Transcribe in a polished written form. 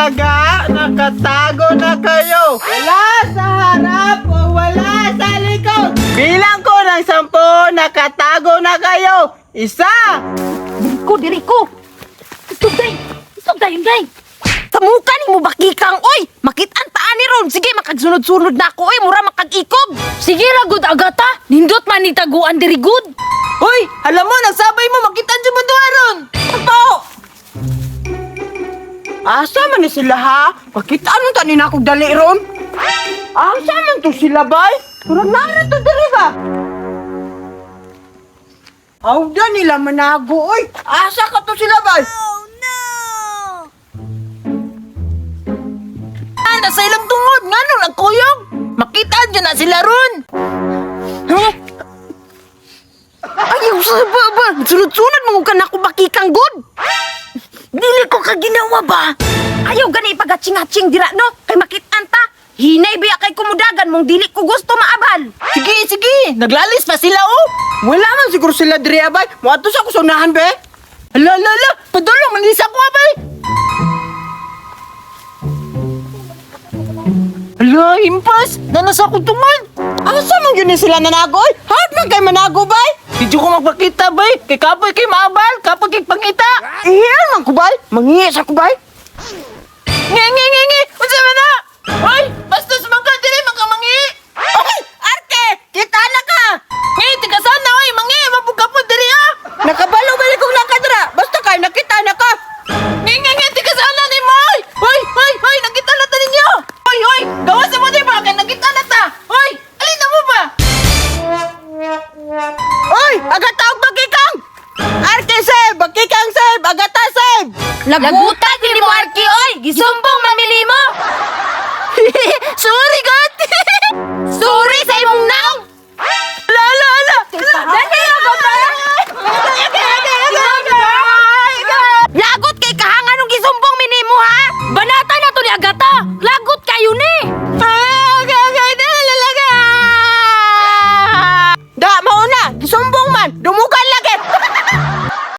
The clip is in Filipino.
talaga? Nakatago na kayo. Wala sa harap o wala sa likod. Bilang ko ng 10, nakatago na kayo. 1. Diri ko. Isog day, day. Kamuka ni mo bakikang, oy! Makit-an taan ni Ron. Sige, makagsunod-sunod na ako, oy. Mura makag-ikob. Sige, ragod agata. Nindot man ni taguan diri good. Hoy, alam mo, nagsabay mo, makitaan dyan mo doon. Apo! Asa man ni sila ha? Makitaan mo tanin ako dali ron. Asa man to sila bay? Kurang nara to dali ba? Hawda nila manago, oy. Asa ka to sila bay? Nasa ilang tungod, nga nung nagkuyog. Makitaan dyan na sila ron. Huh? Ayaw sa ba? Sunod-sunod mga ka na ako bakikang good. Dili ko ka ginawa ba? Ayaw gani ipagatching-hatching dira, no? Kay makit-an ta. Hinay biya kay kumudagan mong dili ko gusto maabal. Sige. Naglalis pa sila, oh. Wala man siguro sila diri, abay. Muato sa kusunahan, be. Ala. Padulong, manisa ko, abay. Ala, impas. Nanasa ko tuman. Asa man yun sila nanagoy? Hard man kay manago, bay. Hindi ko magpakita, bay. Kay kapoy kay maabal. Kapag kay pangita. Iyan man ko, bay. Mangiya sa ko, bay. Ngi. Unsa man na? Hoy, basta sumangka diri makamangi. Hoy, arte, kita na ka. Ngi, tiga sana oy, mangi, mabuka po diri ah. Nakabalo ba ni kong nakadra? Basta kay nakita na ka. Ngi, tiga sana ni mo. Hoy, nakita na ta ninyo. Hoy, gawas mo di ba kay nakita na ta. Hoy, alin na mo ba? Hoy, agata og bagikang. Arte save, bagikang save, agata save. Laguan